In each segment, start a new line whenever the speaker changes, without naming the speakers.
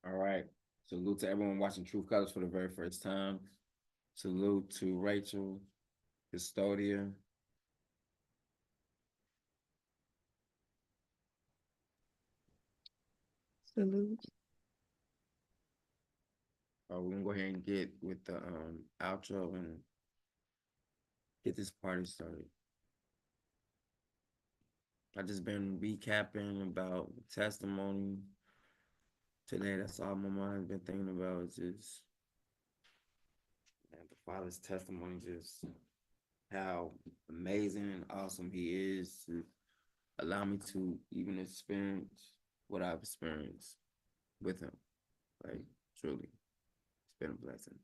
All right. Salute to everyone watching Truth Colors for the very first time. Salute to Rachel, Custodia.
Salute.
We're gonna go ahead and get with the outro and get this party started. I just been recapping about testimony today. That's all my mind's been thinking about. Is just the Father's testimony, just how amazing and awesome He is to allow me to even experience what I've experienced with Him. Like truly, it's been a blessing.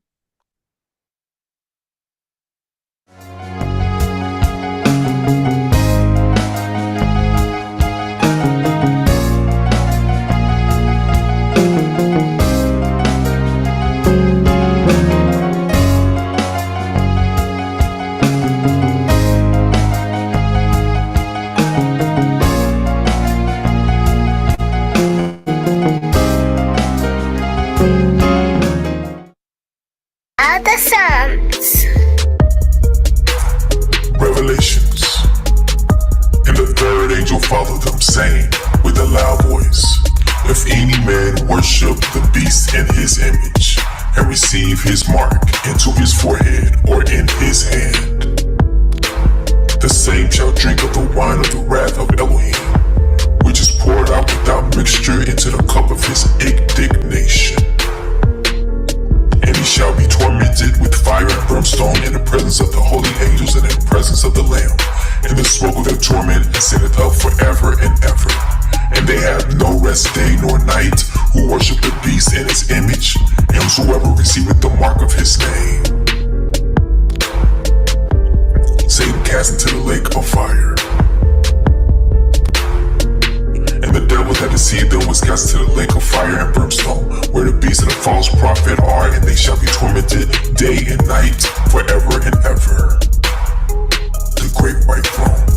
The Psalms.
Revelations. And the third angel followed them, saying with a loud voice, if any man worship the beast in his image, and receive his mark into his forehead or in his hand, the same shall drink of the wine of the wrath of Elohim, which is poured out without mixture into the cup of his indignation. And he shall be tormented with fire and brimstone in the presence of the holy angels and in the presence of the Lamb. And the smoke of their torment ascendeth up forever and ever. And they have no rest day nor night, who worship the beast in his image, and whosoever receiveth the mark of his name. Satan cast into the lake of fire. And the devil that deceived them was cast into the lake of fire and brimstone, where the beast and the false prophet are, and they shall be tormented day and night forever and ever. The great white throne.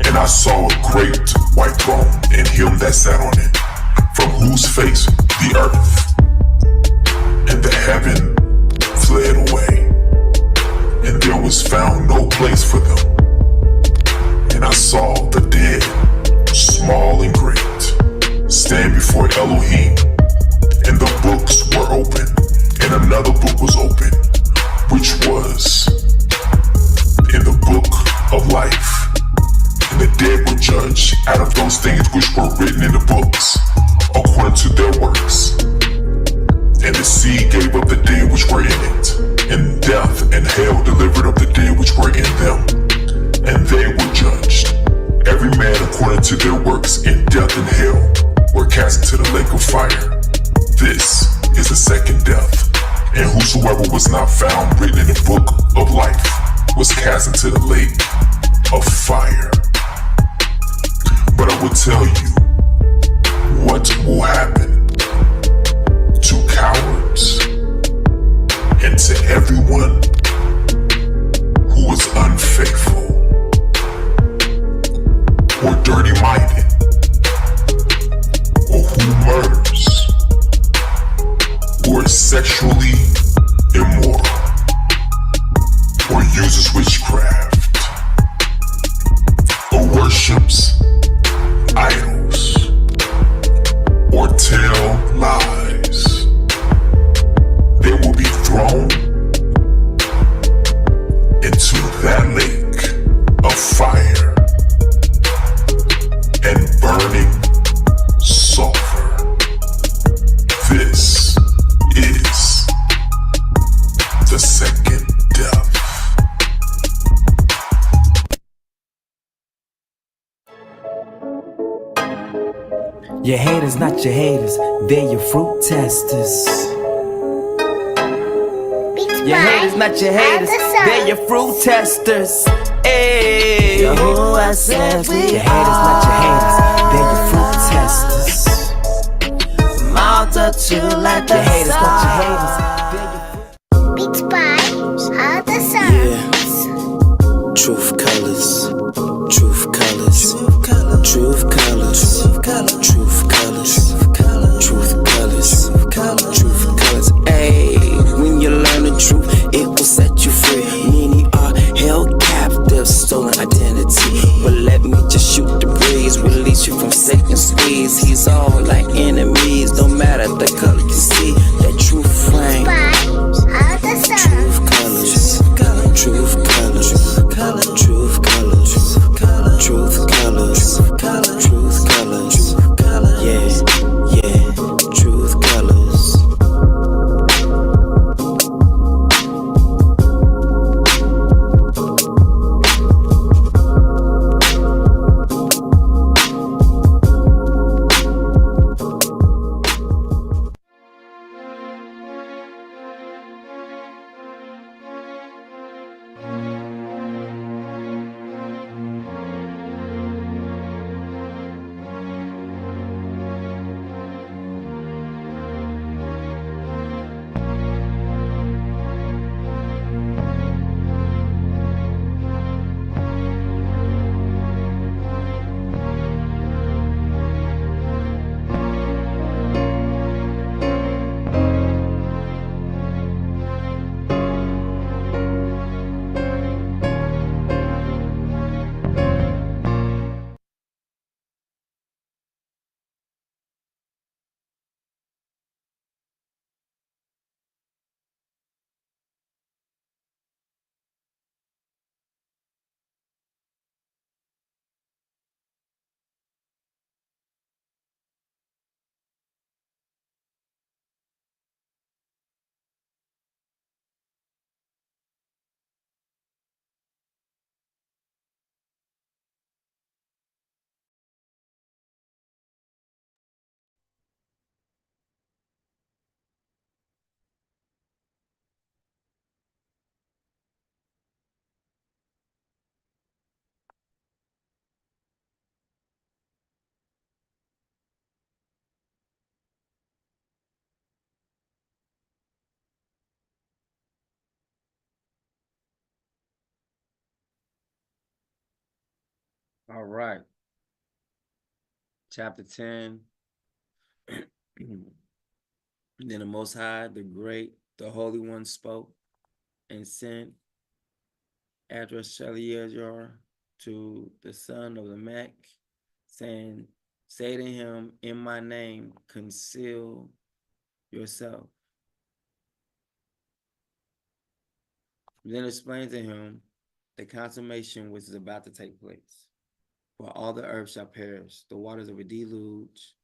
And I saw a great white throne, and him that sat on it, from whose face the earth and the heaven fled away, and there was found no place for them. And I saw the dead, small and great, stand before Elohim, and the books were open, and another book was open, which was in the book of life. And the dead were judged out of those things which were written in the books, according to their works. And the sea gave up the dead which were in it, and death and hell delivered up the dead which were in them, and they were judged, every man according to their works, in death and hell were cast into the lake of fire. This is the second death, and whosoever was not found written in the book of life was cast into the lake of fire. But I will tell you what will happen to cowards and to everyone who is unfaithful or dirty-minded, or who murders, or is sexually immoral, or uses witchcraft, or worships idols, or tell lies. They will be thrown into that lake of fire and burning sulfur. This is the second death.
Your haters, not your haters, they're your fruit testers. Your haters, not your haters, they're your fruit testers. Hey, Yahuwah says, your haters, not your haters, they're your fruit testers. Multitude like your haters, not your haters, they're your fruit.
Beats by the Psalms.
Truth colors, truth colors, truth colors, truth colors, truth colors, truth colors. soul like enemies. No matter the color you see, that truth flame.
Vibes of the
Truth
sun.
colors, truth colors, truth colors, truth colors, truth colors, yeah, truth colors.
All right. Chapter 10. Then the Most High, the Great, the Holy One spoke and sent address Shaliezer to the son of the Mac, saying, say to him, in my name, conceal yourself. Then explain to him the consummation which is about to take place. For all the earth shall perish, the waters of a deluge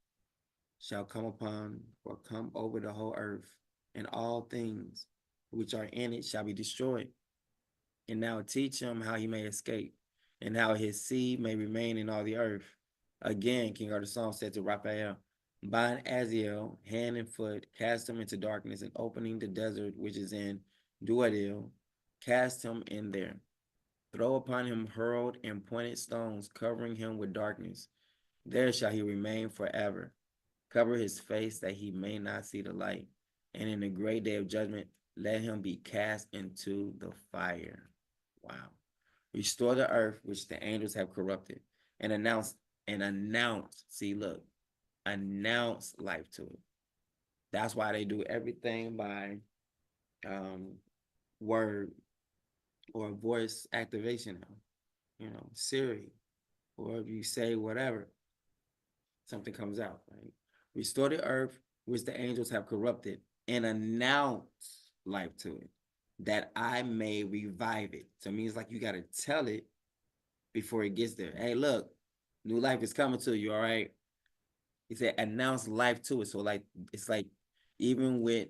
shall come upon or come over the whole earth, and all things which are in it shall be destroyed. And now teach him how he may escape, and how his seed may remain in all the earth. Again, King Arthur's song said to Raphael, bind Aziel hand and foot, cast him into darkness, and opening the desert which is in Duadil, cast him in there. Throw upon him hurled and pointed stones, covering him with darkness. There shall he remain forever. Cover his face that he may not see the light. And in the great day of judgment, let him be cast into the fire. Wow. Restore the earth which the angels have corrupted, and announce, see, look, announce life to it. That's why they do everything by word or voice activation now. Siri, or if you say whatever, something comes out, right? Restore the earth which the angels have corrupted, and announce life to it, that I may revive it. So it means like you got to tell it before it gets there. Hey, look, new life is coming to you, all right? He said announce life to it. So like it's like even with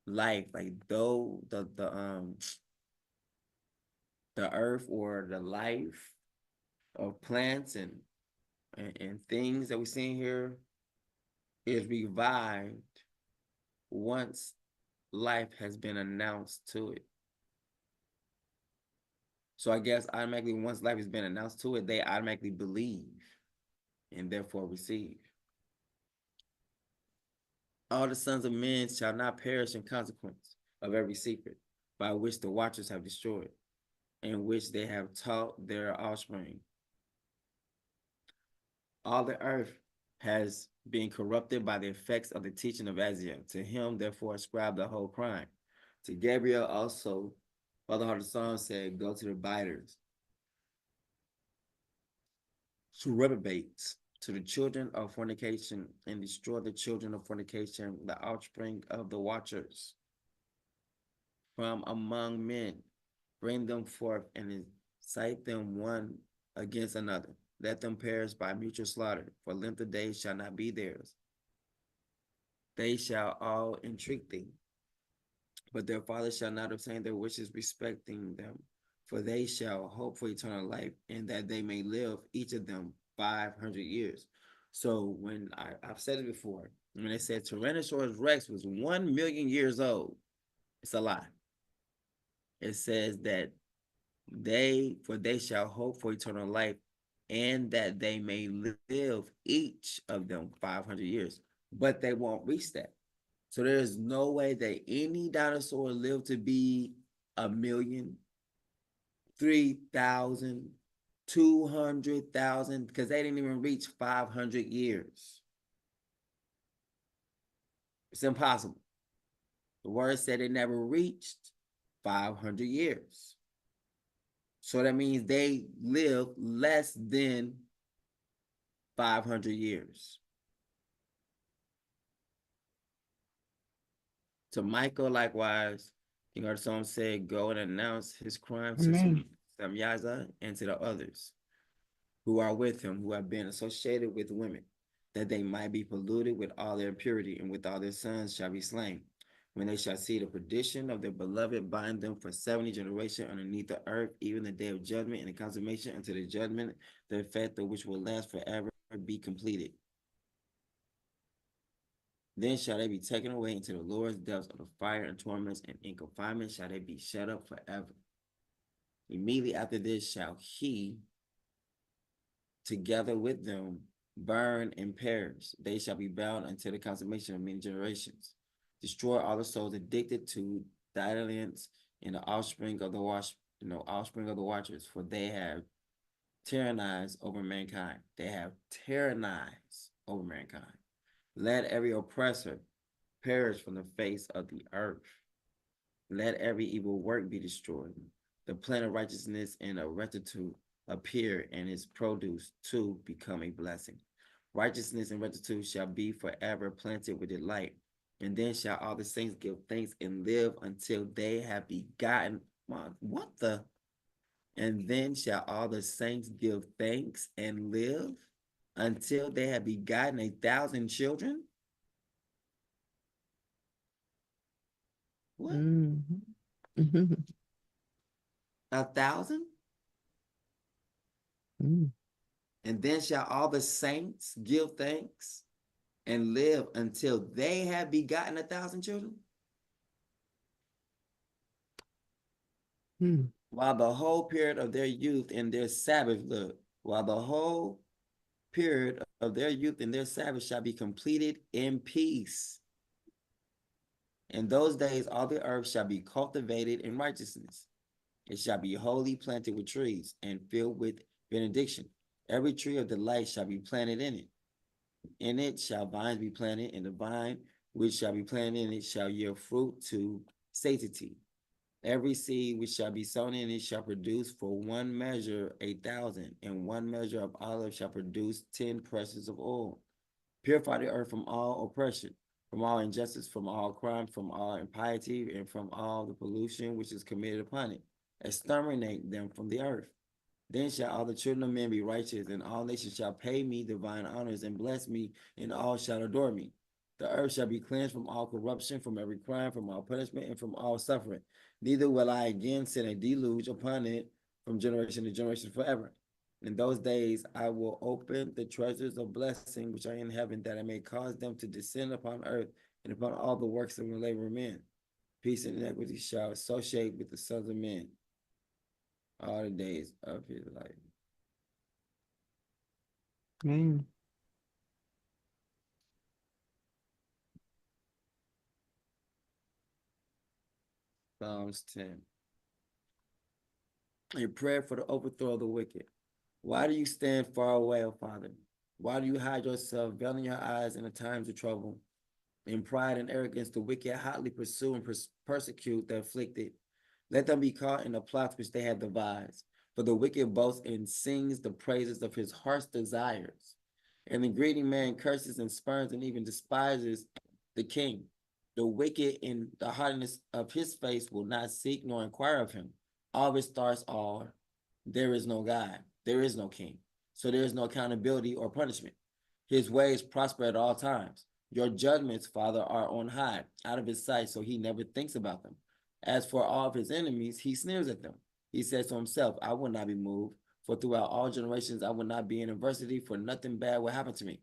life, like though the earth or the life of plants and things that we see here is revived once life has been announced to it. So I guess automatically once life has been announced to it, they automatically believe and therefore receive. All the sons of men shall not perish in consequence of every secret by which the watchers have destroyed, and which they have taught their offspring. All the earth has been corrupted by the effects of the teaching of Aziel. To him, therefore, ascribe the whole crime. To Gabriel also, Father Heart of Song said, go to the biters, to reprobates, to the children of fornication, and destroy the children of fornication, the offspring of the watchers from among men. Bring them forth and incite them one against another. Let them perish by mutual slaughter, for length of days shall not be theirs. They shall all entreat thee, but their fathers shall not obtain their wishes respecting them, for they shall hope for eternal life, and that they may live, each of them, 500 years. So when I've said it before, when they said Tyrannosaurus Rex was 1 million years old, it's a lie. It says that they shall hope for eternal life, and that they may live, each of them, 500 years, but they won't reach that. So there's no way that any dinosaur lived to be 1,000,000, 3,000, 200,000, because they didn't even reach 500 years. It's impossible. The word said it never reached 500 years. So that means they live less than 500 years. To Micah, likewise, King our song said, go and announce his crime to Samyaza and to the others who are with him, who have been associated with women, that they might be polluted with all their impurity, and with all their sons shall be slain. When they shall see the perdition of their beloved, bind them for 70 generations underneath the earth, even the day of judgment and the consummation until the judgment, the effect of which will last forever, be completed. Then shall they be taken away into the Lord's depths of the fire and torments, and in confinement shall they be shut up forever. Immediately after this shall he, together with them, burn and perish. They shall be bound until the consummation of many generations. Destroy all the souls addicted to dalliance in the offspring of the watchers, for they have tyrannized over mankind. They have tyrannized over mankind. Let every oppressor perish from the face of the earth. Let every evil work be destroyed. The plant of righteousness and of rectitude appear, and its produce too become a blessing. Righteousness and rectitude shall be forever planted with delight. And then shall all the saints give thanks and live until they have begotten. What the? And then shall all the saints give thanks and live until they have begotten 1,000 children? What? 1,000? And then shall all the saints give thanks and live until they have begotten 1,000 children? While the whole period of their youth and their Sabbath, while the whole period of their youth and their Sabbath shall be completed in peace. In those days, all the earth shall be cultivated in righteousness. It shall be wholly planted with trees and filled with benediction. Every tree of delight shall be planted in it. In it shall vines be planted, and the vine which shall be planted in it shall yield fruit to satiety. Every seed which shall be sown in it shall produce for 1 measure 1,000, and 1 measure of olive shall produce 10 presses of oil. Purify the earth from all oppression, from all injustice, from all crime, from all impiety, and from all the pollution which is committed upon it. Exterminate them from the earth. Then shall all the children of men be righteous, and all nations shall pay me divine honors and bless me, and all shall adore me. The earth shall be cleansed from all corruption, from every crime, from all punishment, and from all suffering. Neither will I again send a deluge upon it from generation to generation forever. In those days I will open the treasures of blessing which are in heaven, that I may cause them to descend upon earth and upon all the works of the labor of men. Peace and equity shall associate with the sons of men all the days of his life. Psalms 10. A prayer for the overthrow of the wicked. Why do you stand far away, O Father? Why do you hide yourself, veiling your eyes in the times of trouble? In pride and arrogance, the wicked hotly pursue and persecute the afflicted. Let them be caught in the plots which they have devised. For the wicked boasts and sings the praises of his heart's desires. And the greedy man curses and spurns and even despises the king. The wicked in the hardness of his face will not seek nor inquire of him. All of his thoughts are, there is no God, there is no king. So there is no accountability or punishment. His ways prosper at all times. Your judgments, Father, are on high, out of his sight, so he never thinks about them. As for all of his enemies, he sneers at them. He says to himself, I will not be moved, for throughout all generations I will not be in adversity, for nothing bad will happen to me.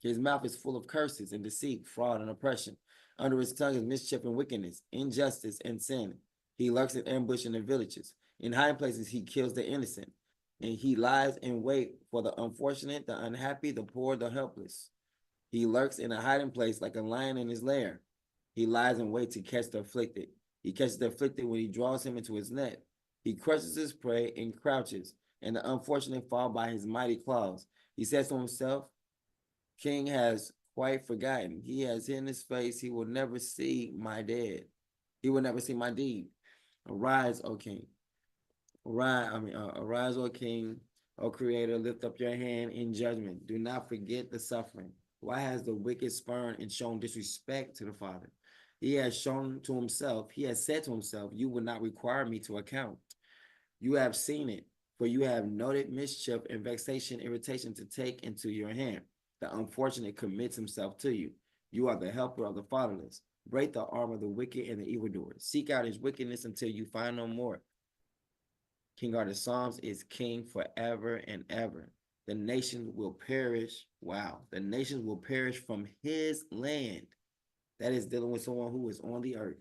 His mouth is full of curses and deceit, fraud and oppression. Under his tongue is mischief and wickedness, injustice and sin. He lurks in ambush in the villages. In high places he kills the innocent, and he lies in wait for the unfortunate, the unhappy, the poor, the helpless. He lurks in a hiding place like a lion in his lair. He lies in wait to catch the afflicted. He catches the afflicted when he draws him into his net. He crushes his prey and crouches, and the unfortunate fall by his mighty claws. He says to himself, King has quite forgotten. He has hidden his face. He will never see my dead. He will never see my deed. Arise, O King. Arise, O King, O Creator, lift up your hand in judgment. Do not forget the suffering. Why has the wicked spurned and shown disrespect to the Father? He has shown to himself, he has said to himself, you will not require me to account. You have seen it, for you have noted mischief and vexation, irritation to take into your hand. The unfortunate commits himself to you. You are the helper of the fatherless. Break the arm of the wicked and the evildoer. Seek out his wickedness until you find no more. King of the Psalms is king forever and ever. The nations will perish. Wow. The nations will perish from his land. That is dealing with someone who is on the earth.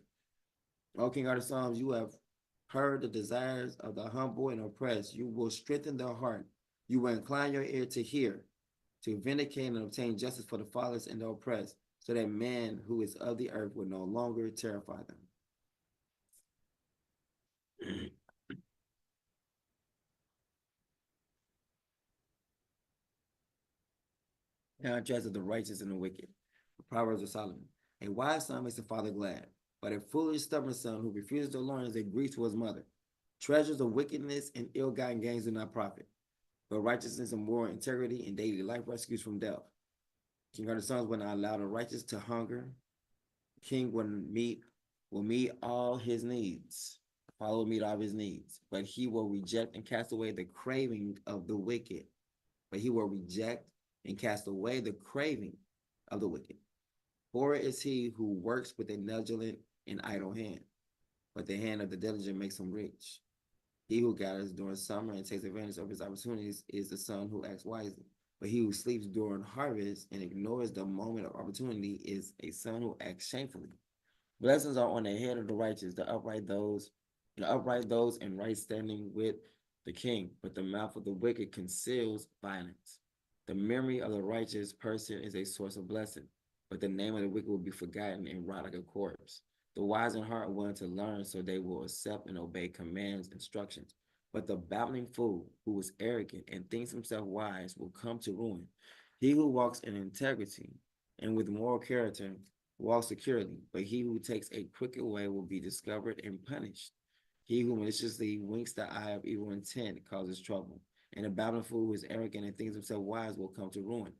O King of the Psalms, you have heard the desires of the humble and oppressed. You will strengthen their heart. You will incline your ear to hear, to vindicate and obtain justice for the fatherless and the oppressed, so that man who is of the earth will no longer terrify them. Contrast of the righteous and the wicked. The Proverbs of Solomon. A wise son makes the father glad, but a foolish, stubborn son who refuses to learn is a grief to his mother. Treasures of wickedness and ill-gotten gains do not profit, but righteousness and moral integrity and daily life rescues from death. King of the sons will not allow the righteous to hunger. King will meet all his needs. Father will meet all his needs, but he will reject and cast away the craving of the wicked. But he will reject and cast away the craving of the wicked. Poor is he who works with a negligent and idle hand, but the hand of the diligent makes him rich. He who gathers during summer and takes advantage of his opportunities is the son who acts wisely. But he who sleeps during harvest and ignores the moment of opportunity is a son who acts shamefully. Blessings are on the head of the righteous, the upright those in right standing with the king, but the mouth of the wicked conceals violence. The memory of the righteous person is a source of blessing, but the name of the wicked will be forgotten and rot like a corpse. The wise in heart want to learn, so they will accept and obey commands, instructions. But the babbling fool, who is arrogant and thinks himself wise, will come to ruin. He who walks in integrity and with moral character walks securely, but he who takes a crooked way will be discovered and punished. He who maliciously winks the eye of evil intent causes trouble, and a babbling fool who is arrogant and thinks himself wise will come to ruin.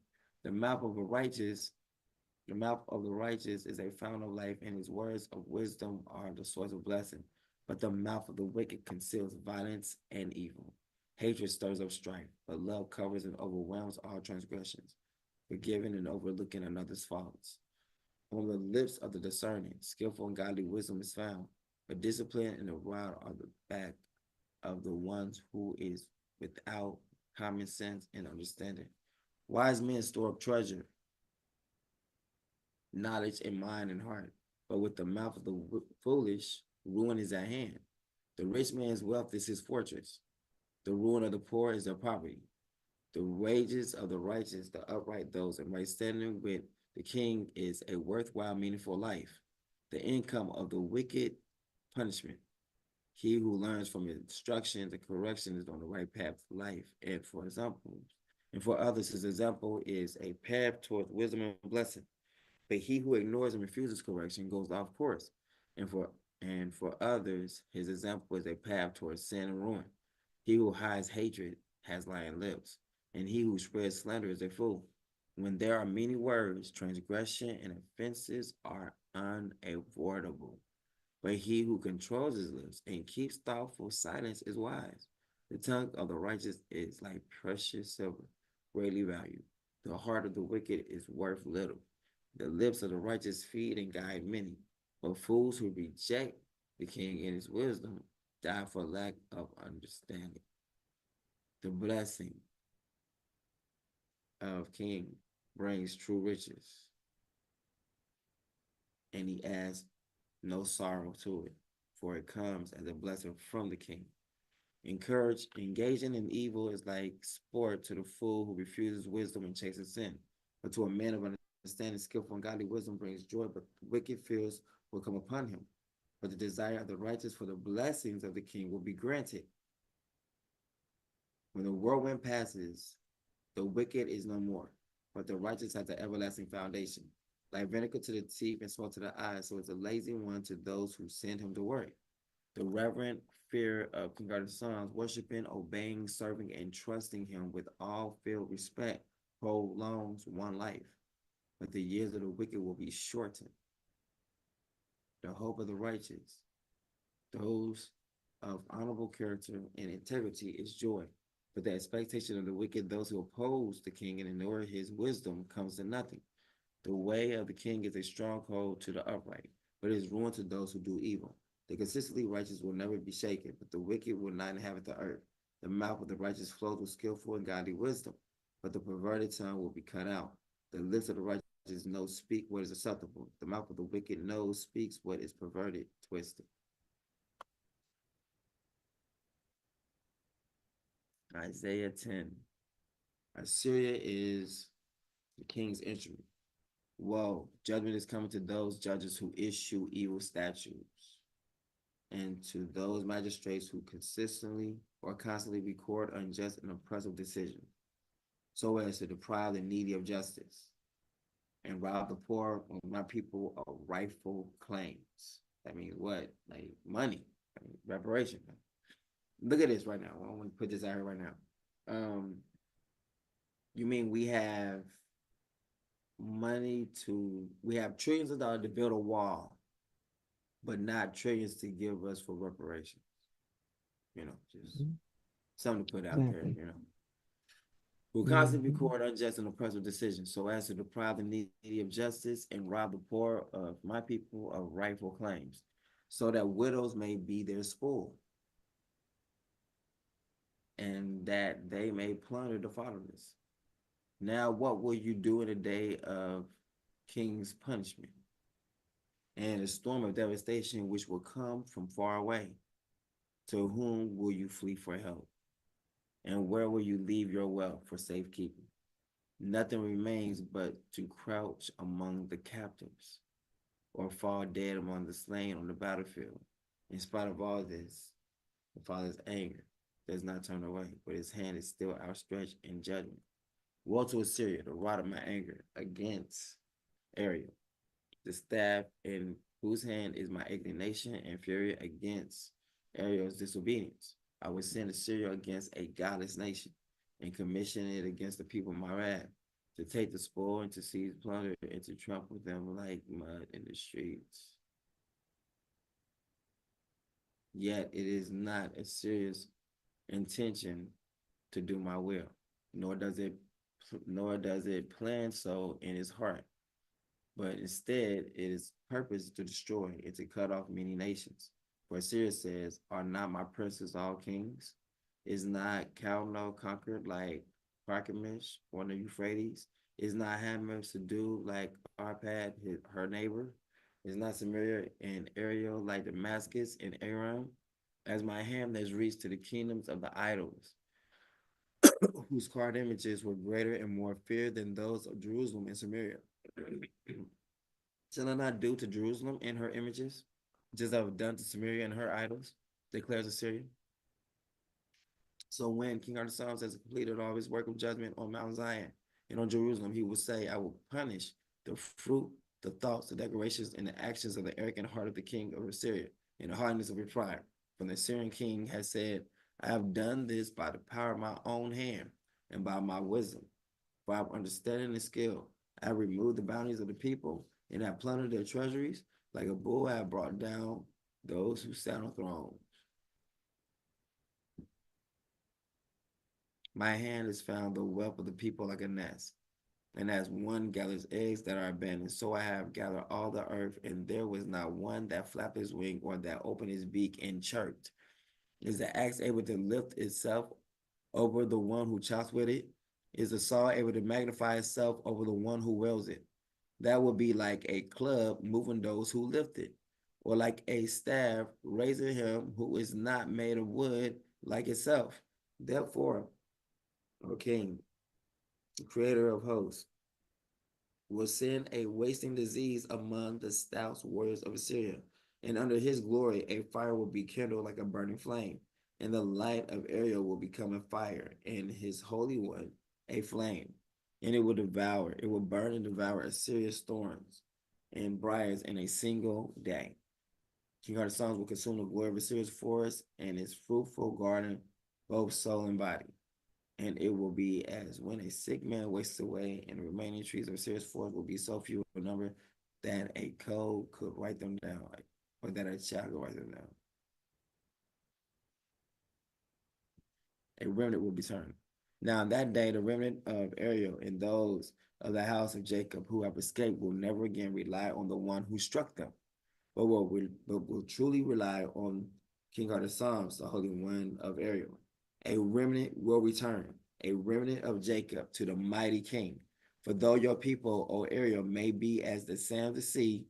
The mouth of the righteous is a fountain of life, and his words of wisdom are the source of blessing. But the mouth of the wicked conceals violence and evil. Hatred stirs up strife, but love covers and overwhelms all transgressions, forgiving and overlooking another's faults. On the lips of the discerning, skillful and godly wisdom is found, but discipline and the rod are the back of the ones who is without common sense and understanding. Wise men store up treasure, knowledge in mind and heart, but with the mouth of the foolish, ruin is at hand. The rich man's wealth is his fortress. The ruin of the poor is their poverty. The wages of the righteous, the upright, those in right standing with the king, is a worthwhile, meaningful life. The income of the wicked, punishment. He who learns from instruction, the correction is on the right path of life. And for others, his example is a path towards wisdom and blessing. But he who ignores and refuses correction goes off course. And for others, his example is a path towards sin and ruin. He who hides hatred has lying lips, and he who spreads slander is a fool. When there are many words, transgression and offenses are unavoidable. But he who controls his lips and keeps thoughtful silence is wise. The tongue of the righteous is like precious silver, greatly valued. The heart of the wicked is worth little. The lips of the righteous feed and guide many. But fools who reject the king in his wisdom die for lack of understanding. The blessing of king brings true riches, and he adds no sorrow to it, for it comes as a blessing from the king. Engaging in evil is like sport to the fool who refuses wisdom and chases sin. But to a man of understanding, skillful and godly wisdom brings joy, but wicked fears will come upon him. But the desire of the righteous for the blessings of the king will be granted. When the whirlwind passes, the wicked is no more, but the righteous has an everlasting foundation. Like vinegar to the teeth and salt to the eyes, so is a lazy one to those who send him to work. The reverent fear of Kanara's sons, worshiping, obeying, serving, and trusting him with all filled respect prolongs one life. But the years of the wicked will be shortened. The hope of the righteous, those of honorable character and integrity, is joy. But the expectation of the wicked, those who oppose the king and ignore his wisdom, comes to nothing. The way of the king is a stronghold to the upright, but it is ruin to those who do evil. The consistently righteous will never be shaken, but the wicked will not inhabit the earth. The mouth of the righteous flows with skillful and godly wisdom, but the perverted tongue will be cut out. The lips of the righteous know speak what is acceptable. The mouth of the wicked knows speaks what is perverted, twisted. Isaiah 10. Assyria is the king's entry. Woe, judgment is coming to those judges who issue evil statutes, and to those magistrates who consistently or constantly record unjust and oppressive decisions, so as to deprive the needy of justice and rob the poor of my people of rightful claims. That means what? Like money, reparation. Look at this right now. I want to put this out here right now. You mean we have we have trillions of dollars to build a wall, but not trillions to give us for reparations? Just something to put out there, who constantly record unjust and oppressive decisions, so as to deprive the needy of justice and rob the poor of my people of rightful claims, so that widows may be their spoil, and that they may plunder the fatherless. Now, what will you do in the day of king's punishment, and a storm of devastation which will come from far away? To whom will you flee for help? And where will you leave your wealth for safekeeping? Nothing remains but to crouch among the captives, or fall dead among the slain on the battlefield. In spite of all this, the Father's anger does not turn away, but his hand is still outstretched in judgment. Woe to Assyria, the rod of my anger against Ariel, the staff in whose hand is my indignation and fury against Ariel's disobedience. I will send Assyria against a godless nation and commission it against the people of my wrath, to take the spoil and to seize plunder and to trample them like mud in the streets. Yet it is not Assyria's intention to do my will, nor does it plan so in its heart, but instead it is purpose to destroy and to cut off many nations. For Assyria says, are not my princes all kings? Is not Calno conquered like Carchemish on the Euphrates? Is not Hamath subdued like Arpad, her neighbor? Is not Samaria and Ariel like Damascus and Aram? As my hand has reached to the kingdoms of the idols, whose carved images were greater and more feared than those of Jerusalem and Samaria. Shall I not do to Jerusalem and her images, just as I have done to Samaria and her idols, declares Assyria? So when King Artaxerxes has completed all his work of judgment on Mount Zion and on Jerusalem, he will say, I will punish the fruit, the thoughts, the decorations, and the actions of the arrogant heart of the king of Assyria, and the hardness of his pride. For the Assyrian king has said, I have done this by the power of my own hand and by my wisdom. For I have understanding and skill. I have removed the boundaries of the people, and have plundered their treasuries. Like a bull, I have brought down those who sat on thrones. My hand has found the wealth of the people like a nest. And as one gathers eggs that are abandoned, so I have gathered all the earth, and there was not one that flapped his wing or that opened his beak and chirped. Is the axe able to lift itself over the one who chops with it? Is the saw able to magnify itself over the one who wields it? That would be like a club moving those who lift it, or like a staff raising him who is not made of wood like itself. Therefore, O King, the creator of hosts, will send a wasting disease among the stout warriors of Assyria. And under his glory, a fire will be kindled like a burning flame. And the light of Ariel will become a fire, and his Holy One a flame. And it will burn and devour Assyria's thorns and briars in a single day. King Artaxerxes will consume the glory of Assyria's forest and its fruitful garden, both soul and body. And it will be as when a sick man wastes away, and the remaining trees of Assyria's forest will be so few in number that a cold could write them down, or that a child could write them down. A remnant will be turned. Now, on that day, the remnant of Ariel and those of the house of Jacob who have escaped will never again rely on the one who struck them, but will truly rely on King Artaxerxes, the Holy One of Ariel. A remnant will return, a remnant of Jacob to the mighty king. For though your people, O Ariel, may be as the sand of the sea,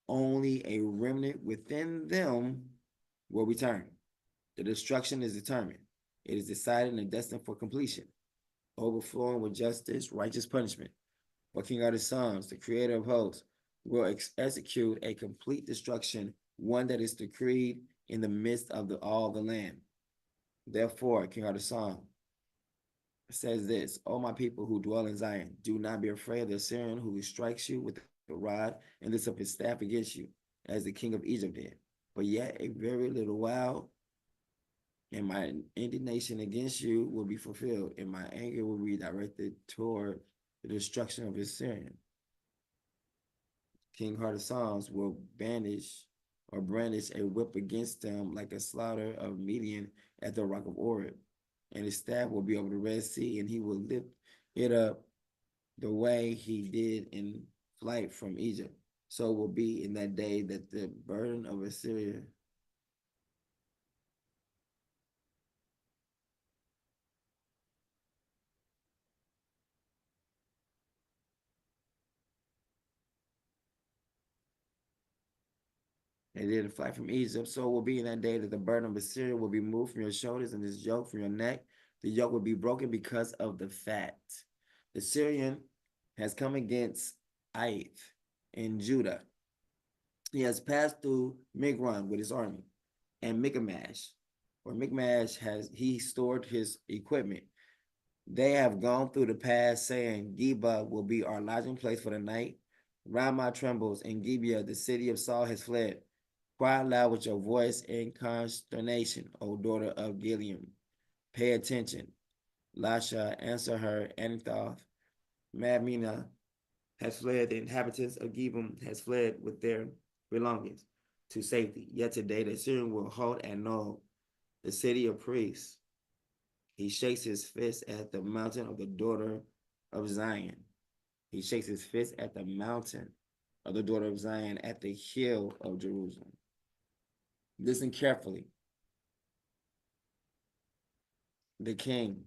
only a remnant within them will return. The destruction is determined. It is decided and destined for completion, overflowing with justice, righteous punishment. For King Artaxerxes, the creator of hosts, will execute a complete destruction, one that is decreed in the midst of all the land. Therefore, King Artaxerxes says this, O my people who dwell in Zion, do not be afraid of the Assyrian who strikes you with a rod and lifts up his staff against you, as the king of Egypt did. But yet a very little while, and my indignation against you will be fulfilled, and my anger will be directed toward the destruction of Assyrian. King Artaxerxes will brandish a whip against them like a slaughter of Midian at the rock of Oreb. And his staff will be over the Red Sea, and he will lift it up the way he did in flight from Egypt. So it will be in that day that the burden of Assyria and did fly from Egypt. So it will be in that day that the burden of Assyria will be moved from your shoulders, and this yoke from your neck. The yoke will be broken because of the fat. The Syrian has come against Aith in Judah. He has passed through Migron with his army, and Michmash has he stored his equipment. They have gone through the pass, saying, Geba will be our lodging place for the night. Ramah trembles, and Gibeah, the city of Saul, has fled. Cry aloud with your voice in consternation, O daughter of Gileam. Pay attention. Lasha, answer her. Anathoth, Madmena has fled. The inhabitants of Gebim has fled with their belongings to safety. Yet today the Syrian will halt at No, the city of priests. He shakes his fist at the mountain of the daughter of Zion. He shakes his fist at the mountain of the daughter of Zion, at the hill of Jerusalem. Listen carefully. The king,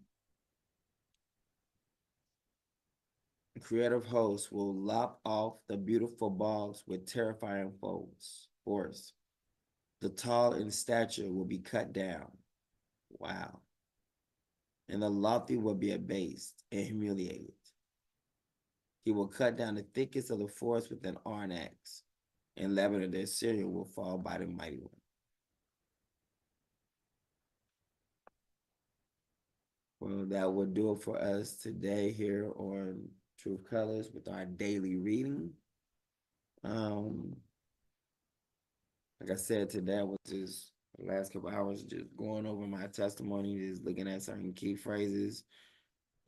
the creator of hosts, will lop off the beautiful bogs with terrifying forests. The tall in stature will be cut down. Wow. And the lofty will be abased and humiliated. He will cut down the thickest of the forest with an iron axe, and Lebanon, the Assyrian, will fall by the mighty one. Well, that will do it for us today here on Truth Colors with our daily reading. Like I said, today I was just the last couple hours just going over my testimony, just looking at certain key phrases,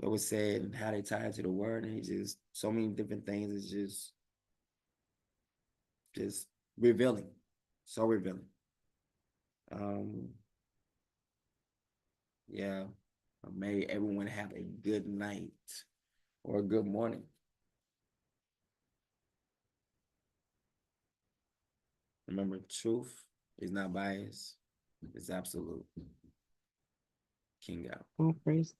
what was said and how they tie it to the word, and it's just so many different things. It's just revealing, so revealing. Yeah, may everyone have a good night or a good morning. Remember, truth is not biased, it's absolute. King out.
Oh, praise.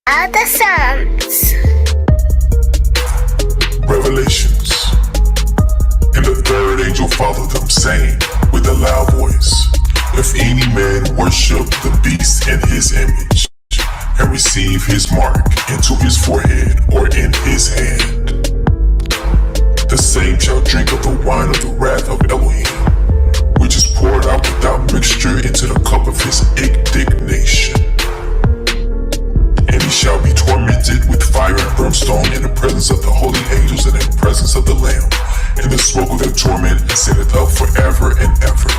Other Psalms.
Revelations. And the third angel followed them, saying with a loud voice, if any man worship the beast in his image, and receive his mark into his forehead or in his hand, the same shall drink of the wine of the wrath of Elohim, which is poured out without mixture into the cup of his indignation. And he shall be tormented with fire and brimstone in the presence of the holy angels and in the presence of the Lamb. And the smoke of their torment ascendeth up forever and ever.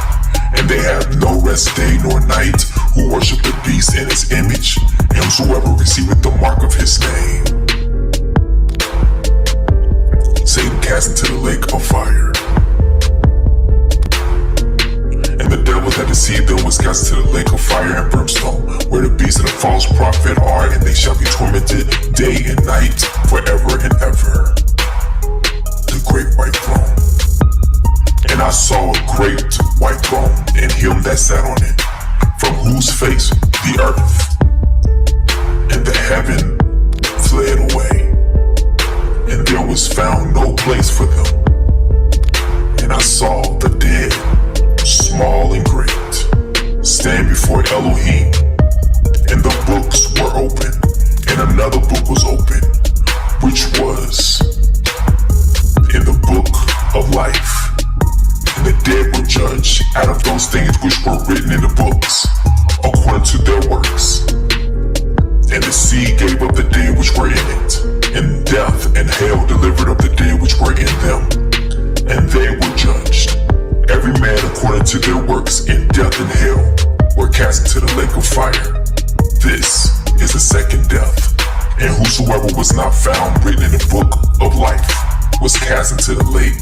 And they have no rest day nor night, who worship the beast in his image, and whosoever receiveth the mark of his name. Satan cast into the lake of fire. And the devil that deceived them was cast into the lake of fire and brimstone, where the beast and the false prophet are, and they shall be tormented day and night forever and ever. The great white throne. And I saw a great white throne, and him that sat on it, from whose face the earth and the heaven fled away, and there was found no place for them. And I saw the dead, small and great, stand before Elohim, and the books were open, and another book was open, which was in the book of life. And the dead were judged out of those things which were written in the books, according to their works. And the sea gave up the dead which were in it, and death and hell delivered up the dead which were in them, and they were judged, every man according to their works, in death and hell were cast into the lake of fire. This is the second death, and whosoever was not found written in the book of life was cast into the lake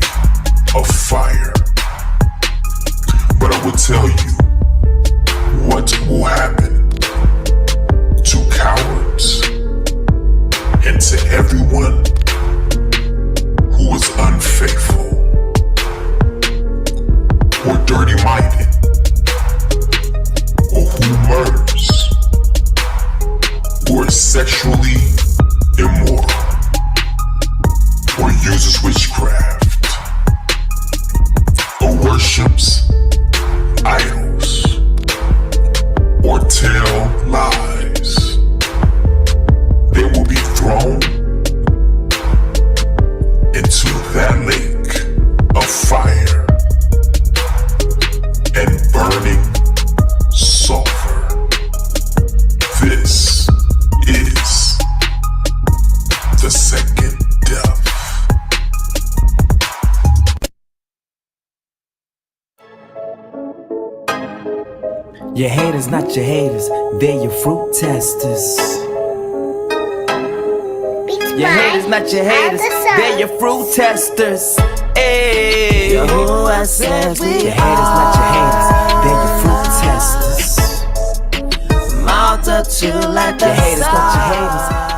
of fire. But I will tell you what will happen to cowards and to everyone who is unfaithful or dirty-minded, or who murders, or is sexually immoral, or uses witchcraft, or worships idols, or tell lies. They will be thrown into that lake of fire and burning sulfur. This is the second death.
Your haters, not your haters, they're your fruit testers. Your haters, not your haters, they're your fruit testers. Hey, who I said we your haters, not your haters, they're your fruit testers. Multitude like the haters, not your haters.